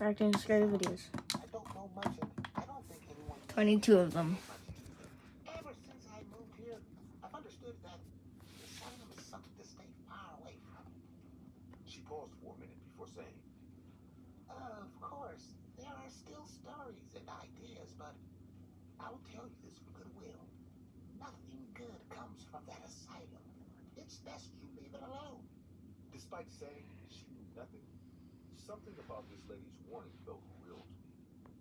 acting scary videos. I don't know much, and I don't think anyone 22 of them. Ever since I moved here, I've understood that the asylum is something to stay far away from. She paused for a minute before saying, Of course, there are still stories and ideas, but I'll tell you this for goodwill. Nothing good comes from that asylum. It's best you leave it alone. despite saying she knew nothing, something about this lady's warning felt real to me.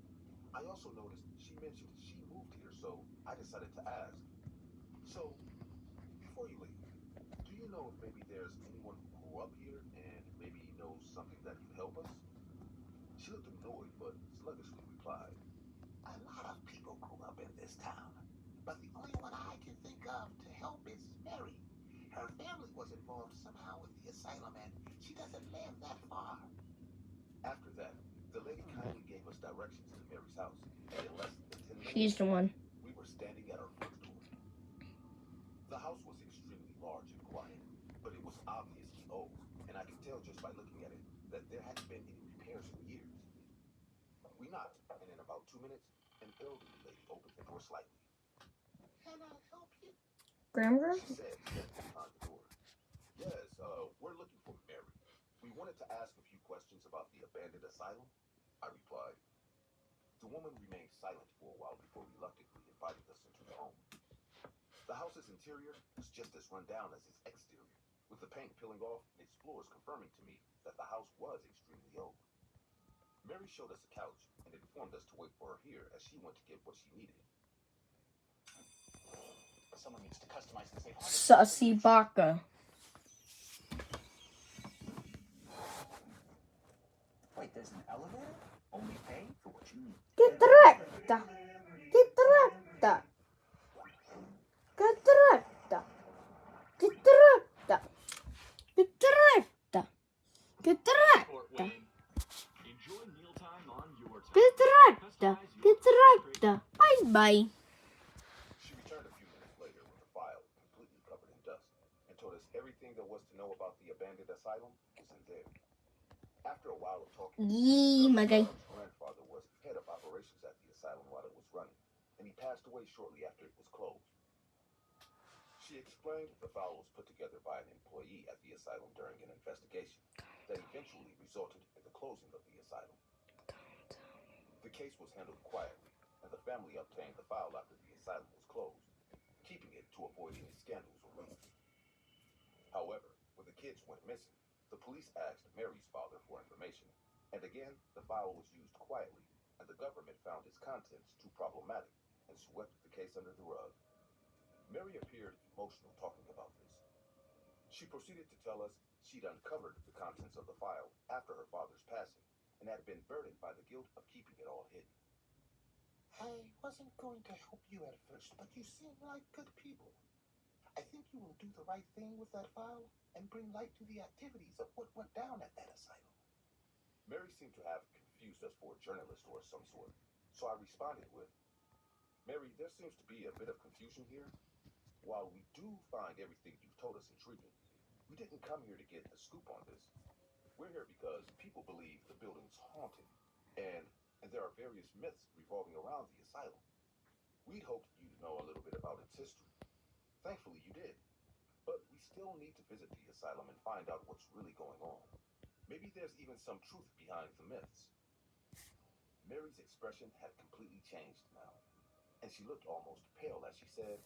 I also noticed she mentioned she moved here, so I decided to ask. So, before you leave, do you know if maybe there's anyone who grew up here and maybe knows something that could help us? She looked annoyed, but sluggishly replied, A lot of people grew up in this town, but the only one I can think of to help is Mary. Her family was involved somehow with the asylum, and she doesn't live that far. After that, the lady kindly gave us directions to Mary's house, and in less than 10 minutes, She's the one. we were standing at our front door. The house was extremely large and quiet, but it was obviously old, and I could tell just by looking at it that there hadn't been any repairs in years. We knocked, and in about 2 minutes, an elderly lady opened the door slightly. Can I help you? Grandma? She said, stepping behind the door. Yes, we're looking for Mary. We wanted to ask a few questions about the abandoned asylum, I replied. The woman remained silent for a while before reluctantly inviting us into the home. The house's interior was just as run down as its exterior, with the paint peeling off and its floors confirming to me that the house was extremely old. Mary showed us a couch and informed us to wait for her here as she went to get what she needed. Someone needs to customize the safe harbor. Sussy Baka. Wait, there's an elevator? Only pay for what you need. Get retta. Get retta. Get retta. Get retta. Get retta. Get retta. Enjoy mealtime on your time. Get retta. Get retta. Bye bye. She returned a few minutes later with a file completely covered in dust and told us everything there was to know about the abandoned asylum was in there. After a while of talking, Yee, my guy. Charles' grandfather was head of operations at the asylum while it was running, and he passed away shortly after it was closed. She explained the file was put together by an employee at the asylum during an investigation that eventually resulted in the closing of the asylum. The case was handled quietly, and the family obtained the file after the asylum was closed, keeping it to avoid any scandals or leaks. However, when the kids went missing, the police asked Mary's father for information, and again, the file was used quietly, and the government found its contents too problematic and swept the case under the rug. Mary appeared emotional talking about this. She proceeded to tell us she'd uncovered the contents of the file after her father's passing and had been burdened by the guilt of keeping it all hidden. I wasn't going to help you at first, but you seem like good people. I think you will do the right thing with that file and bring light to the activities of what went down at that asylum. Mary seemed to have confused us for a journalist or some sort, so I responded with, Mary, there seems to be a bit of confusion here. While we do find everything you've told us intriguing, we didn't come here to get the scoop on this. We're here because people believe the building's haunted, and there are various myths revolving around the asylum. We'd hoped you'd know a little bit about its history. Thankfully, you did. But we still need to visit the asylum and find out what's really going on. Maybe there's even some truth behind the myths. Mary's expression had completely changed now, and she looked almost pale as she said,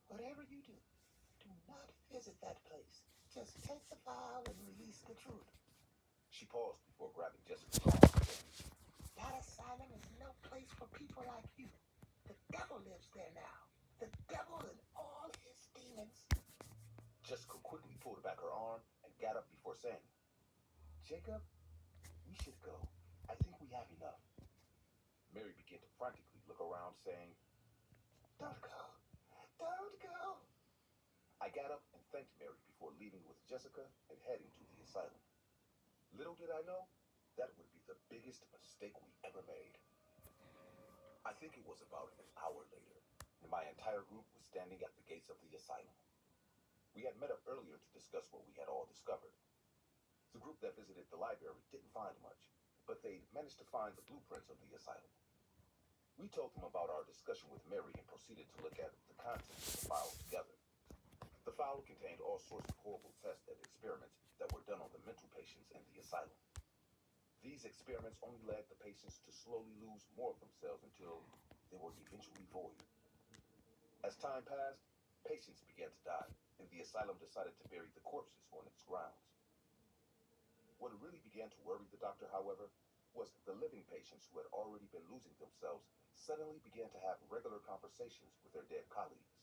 Whatever you do not visit that place. Just take the file and release the truth. She paused before grabbing Jessica's arm. That asylum is no place for people like you. The devil lives there now. The devil and all his demons. Jessica quickly pulled back her arm and got up before saying, Jacob, we should go. I think we have enough. Mary began to frantically look around, saying, Don't go. Don't go. I got up and thanked Mary before leaving with Jessica and heading to the asylum. Little did I know, that would be the biggest mistake we ever made. I think it was about an hour later, and my entire group was standing at the gates of the asylum. We had met up earlier to discuss what we had all discovered. The group that visited the library didn't find much, but they managed to find the blueprints of the asylum. We told them about our discussion with Mary and proceeded to look at the contents of the file together. The file contained all sorts of horrible tests and experiments that were done on the mental patients in the asylum. These experiments only led the patients to slowly lose more of themselves until they were eventually void. As time passed, patients began to die, and the asylum decided to bury the corpses on its grounds. What really began to worry the doctor, however, was the living patients who had already been losing themselves suddenly began to have regular conversations with their dead colleagues.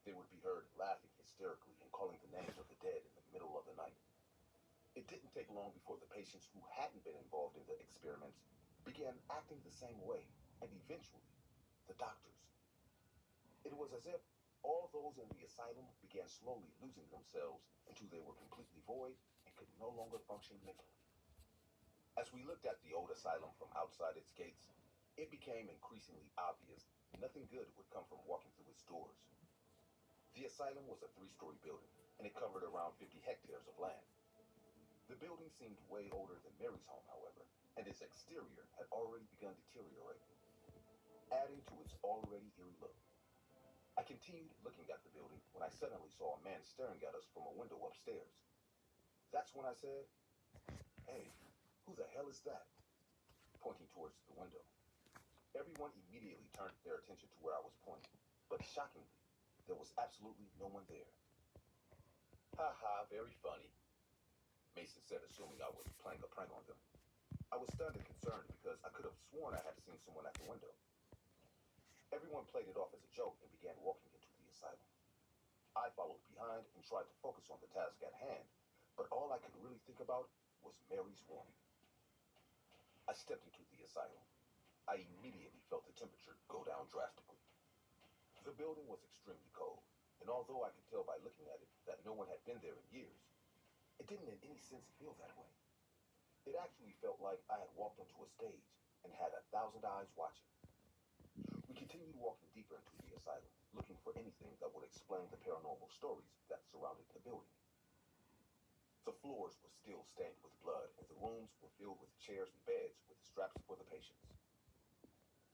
They would be heard laughing hysterically and calling the names of the dead in the middle of the night. It didn't take long before the patients who hadn't been involved in the experiments began acting the same way, and eventually, the doctors. It was as if all those in the asylum began slowly losing themselves until they were completely void and could no longer function mentally. As we looked at the old asylum from outside its gates, it became increasingly obvious nothing good would come from walking through its doors. The asylum was a 3-story building, and it covered around 50 hectares of land. The building seemed way older than Mary's home, however, and its exterior had already begun deteriorating, adding to its already eerie look. I continued looking at the building when I suddenly saw a man staring at us from a window upstairs. That's when I said, "Hey, who the hell is that?" pointing towards the window. Everyone immediately turned their attention to where I was pointing, but shockingly, there was absolutely no one there. "Ha ha, very funny," Mason said, assuming I was playing a prank on them. I was stunned and concerned because I could have sworn I had seen someone at the window. Everyone played it off as a joke and began walking into the asylum. I followed behind and tried to focus on the task at hand, but all I could really think about was Mary's warning. I stepped into the asylum. I immediately felt the temperature go down drastically. The building was extremely cold, and although I could tell by looking at it that no one had been there in years, it didn't in any sense feel that way. It actually felt like I had walked onto a stage and had 1,000 eyes watching. We continued walking deeper into the asylum, looking for anything that would explain the paranormal stories that surrounded the building. The floors were still stained with blood, and the rooms were filled with chairs and beds with straps for the patients.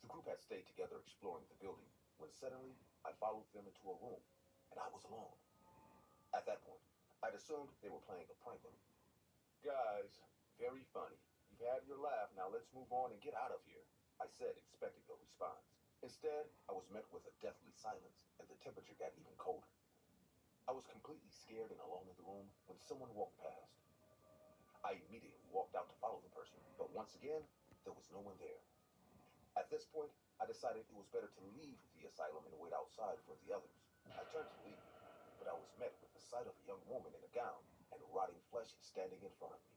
The group had stayed together exploring the building when suddenly I followed them into a room, and I was alone. At that point, I'd assumed they were playing a prank on me. "Guys, very funny. You've had your laugh, now let's move on and get out of here," I said, expecting a response. Instead, I was met with a deathly silence, and the temperature got even colder. I was completely scared and alone in the room when someone walked past. I immediately walked out to follow the person, but once again, there was no one there. At this point, I decided it was better to leave the asylum and wait outside for the others. I turned to leave, but I was met with the sight of a young woman in a gown and rotting flesh standing in front of me.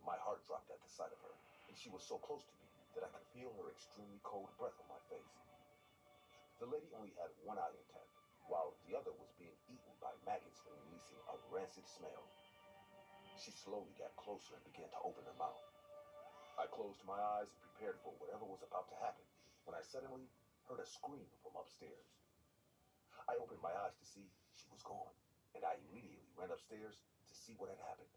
My heart dropped at the sight of her, and she was so close to me that I could feel her extremely cold breath on my face. The lady only had one eye intact, while the other was being eaten by maggots and releasing a rancid smell. She slowly got closer and began to open her mouth. I closed my eyes and prepared for whatever was about to happen when I suddenly heard a scream from upstairs. I opened my eyes to see she was gone, and I immediately ran upstairs to see what had happened.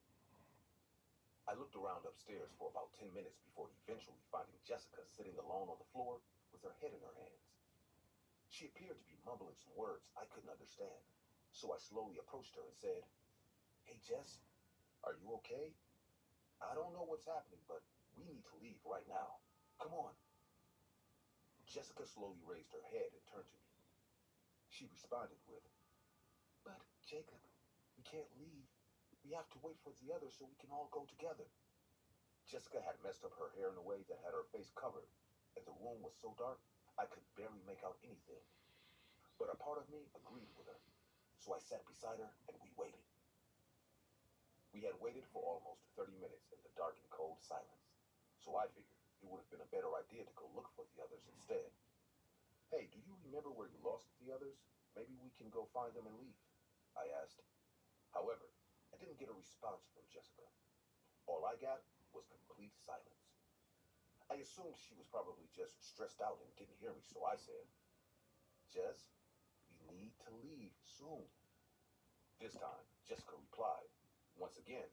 I looked around upstairs for about 10 minutes before eventually finding Jessica sitting alone on the floor with her head in her hands. She appeared to be mumbling some words I couldn't understand, so I slowly approached her and said, "Hey Jess, are you okay? I don't know what's happening, but we need to leave right now. Come on." Jessica slowly raised her head and turned to me. She responded with, "But Jacob, we can't leave. We have to wait for the others so we can all go together." Jessica had messed up her hair in a way that had her face covered, and the room was so dark I could barely make out anything. But a part of me agreed with her, so I sat beside her and we waited. We had waited for almost 30 minutes in the dark and cold silence, so I figured it would have been a better idea to go look for the others instead. "Hey, do you remember where you lost the others? Maybe we can go find them and leave," I asked. However, I didn't get a response from Jessica. All I got was complete silence. I assumed she was probably just stressed out and didn't hear me, so I said, "Jess, we need to leave soon." This time, Jessica replied, once again